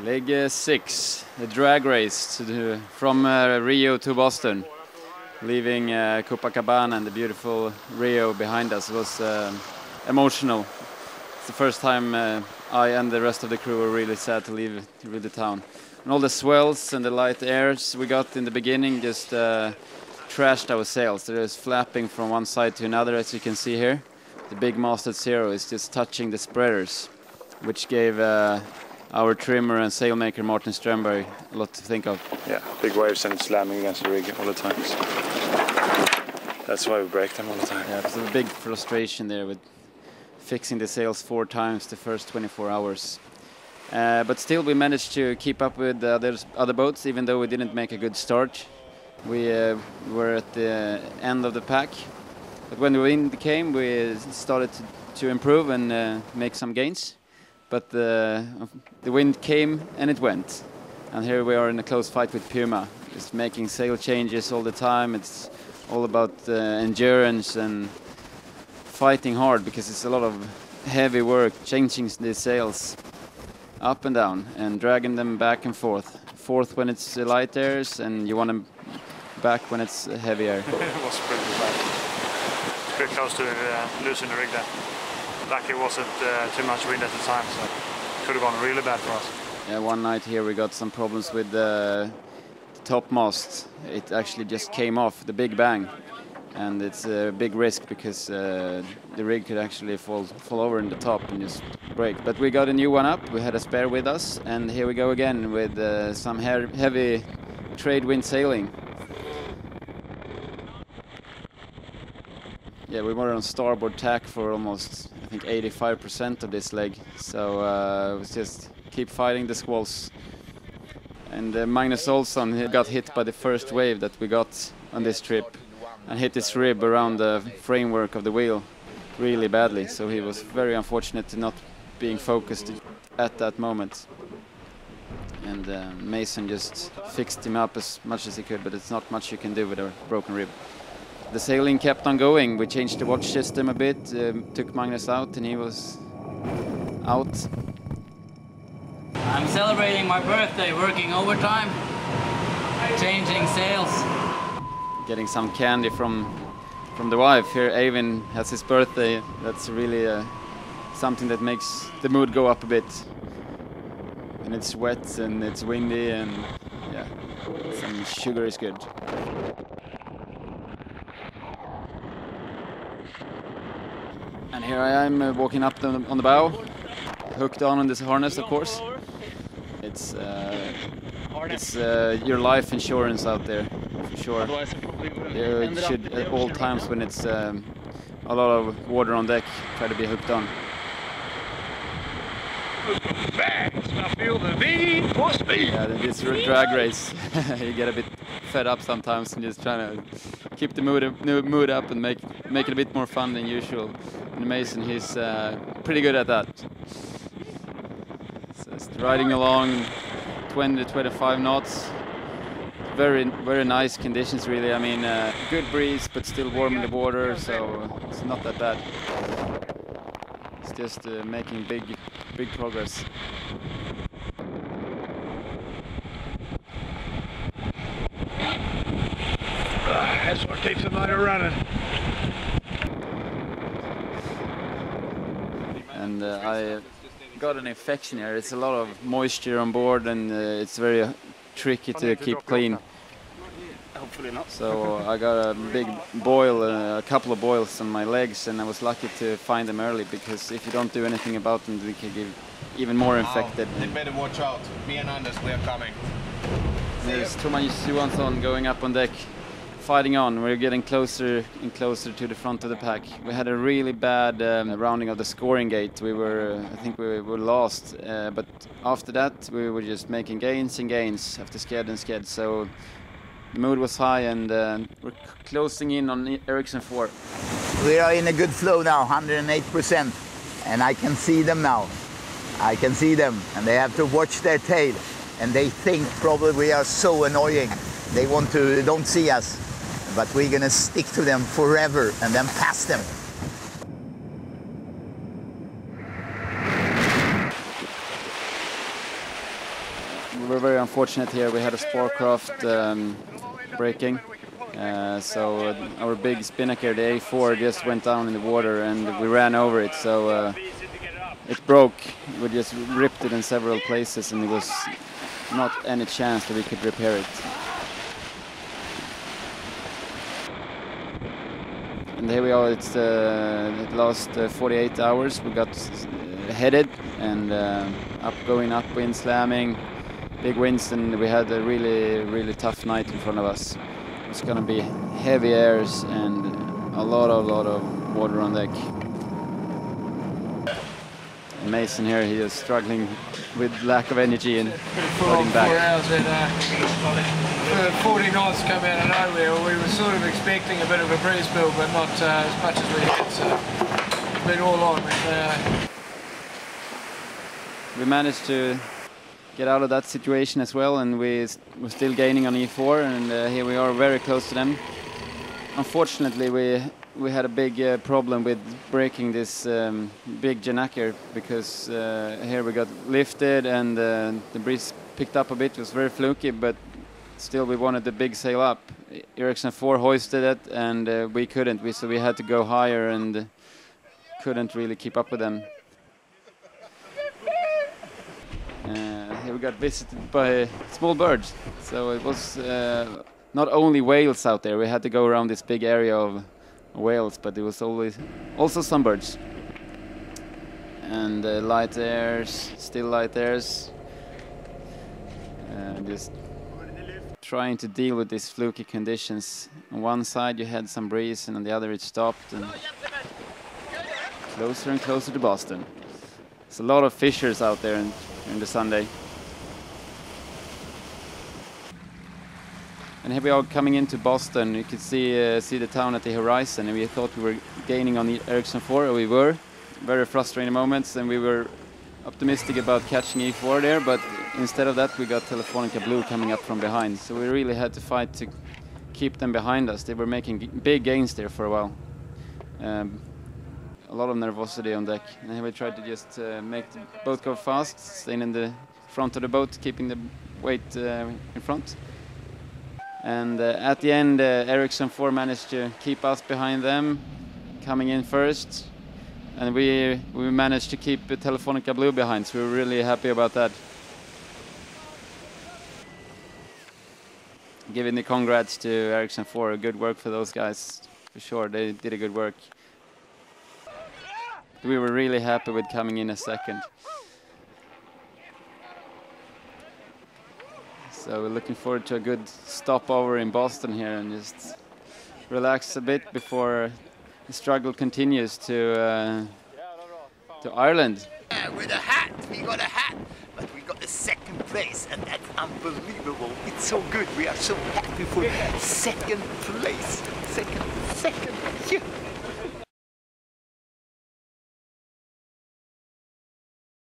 Leg6, the drag race from Rio to Boston, leaving Copacabana and the beautiful Rio behind us. It was emotional. It's the first time I and the rest of the crew were really sad to leave the town. And all the swells and the light airs we got in the beginning just trashed our sails. They're just flapping from one side to another, as you can see here. The big mast at 0 is just touching the spreaders, which gave our trimmer and sailmaker Martin Strömberg a lot to think of. Yeah, big waves and slamming against the rig all the time. So that's why we break them all the time. Yeah, it was a big frustration there with fixing the sails 4 times the first 24 hours. But still we managed to keep up with the other boats, even though we didn't make a good start. We were at the end of the pack. But when the wind came, we started to improve and make some gains. But the wind came and it went. And here we are in a close fight with Puma. Just making sail changes all the time. It's all about endurance and fighting hard, because it's a lot of heavy work, changing the sails up and down and dragging them back and forth. Forth when it's light airs, and you want them back when it's heavy air. It was pretty bad. Pretty close to losing the rig there. Lucky it wasn't too much wind at the time, so it could have gone really bad for us. Yeah, one night here we got some problems with the top mast. It actually just came off, the big bang. And it's a big risk, because the rig could actually fall over in the top and just break. But we got a new one up, we had a spare with us, and here we go again with some heavy trade wind sailing. Yeah, we were on starboard tack for almost, I think, 85% of this leg. So it was just keep fighting the squalls. And Magnus Olsson, he got hit by the first wave that we got on this trip, and hit his rib around the framework of the wheel really badly. So he was very unfortunate to not being focused at that moment. And Mason just fixed him up as much as he could, but it's not much you can do with a broken rib. The sailing kept on going. We changed the watch system a bit, took Magnus out, and he was out. I'm celebrating my birthday, working overtime, changing sails. Getting some candy from the wife. Here Eivind has his birthday. That's really something that makes the mood go up a bit. And it's wet and it's windy, and yeah, some sugar is good. And here I am walking up on the bow, hooked on this harness, of course. It's your life insurance out there, for sure. You should, at all times when it's a lot of water on deck, try to be hooked on. Yeah, this drag race, you get a bit fed up sometimes and just trying to keep the mood up and make it a bit more fun than usual. And Mason, he's pretty good at that. So just riding along 20 to 25 knots. Very nice conditions, really. I mean, good breeze, but still warm in the water, so it's not that bad. It's just making big progress. That's what keeps the motor running. And I got an infection here. It's a lot of moisture on board, and it's very tricky to keep clean. Hopefully not. So I got a big boil, a couple of boils on my legs, and I was lucky to find them early, because if you don't do anything about them, they can get even more infected. They better watch out. Me and Anders, we are coming. There's Thomas Johansson going up on deck, fighting on. We're getting closer and closer to the front of the pack. We had a really bad rounding of the scoring gate. I think we were lost, but after that we were just making gains and gains after sked and sked. So the mood was high, and we're closing in on Ericsson 4. We are in a good flow now, 108%, and I can see them now. I can see them, and they have to watch their tail, and they think probably we are so annoying. They don't see us, but we're gonna stick to them forever and then pass them. were very unfortunate here. We had a Sporcraft breaking. So our big spinnaker, the A4, just went down in the water and we ran over it. So it broke. We just ripped it in several places and there was not any chance that we could repair it. And here we are, it's the last 48 hours. We got headed and going up, wind slamming, big winds, and we had a really tough night in front of us. It's going to be heavy airs and a lot of water on deck. And Mason here, he is struggling with lack of energy and holding back. 4 hours and 40 knots come out of nowhere. We were sort of expecting a bit of a breeze build, but not as much as we had, so it's been all on. We managed to get out of that situation as well, and we're still gaining on E4, and here we are very close to them. Unfortunately, we had a big problem with breaking this big Janaker, because here we got lifted and the breeze picked up a bit. It was very fluky, but still we wanted the big sail up. Ericsson 4 hoisted it and we couldn't, so we had to go higher and couldn't really keep up with them. Here we got visited by small birds, so it was not only whales out there. We had to go around this big area of whales, but there was also some birds. And light airs, still light airs. Just trying to deal with these fluky conditions. On one side you had some breeze and on the other it stopped, and closer and closer to Boston. There's a lot of fishers out there in the Sunday. And here we are coming into Boston. You could see the town at the horizon, and we thought we were gaining on the Ericsson 4, we were. Very frustrating moments, and we were optimistic about catching E4 there, but instead of that we got Telefonica Blue coming up from behind. So we really had to fight to keep them behind us. They were making big gains there for a while. A lot of nervosity on deck. And here we tried to just make the boat go fast, staying in the front of the boat, keeping the weight in front. And at the end, Ericsson 4 managed to keep us behind them, coming in first. And we managed to keep Telefonica Blue behind, so we were really happy about that. Giving the congrats to Ericsson 4, good work for those guys, for sure, they did a good work. We were really happy with coming in a second. So we're looking forward to a good stopover in Boston here and just relax a bit before the struggle continues to Ireland. Yeah, with a hat, we got a hat, but we got the second place, and that's unbelievable. It's so good. We are so happy for second place. Second. Yeah.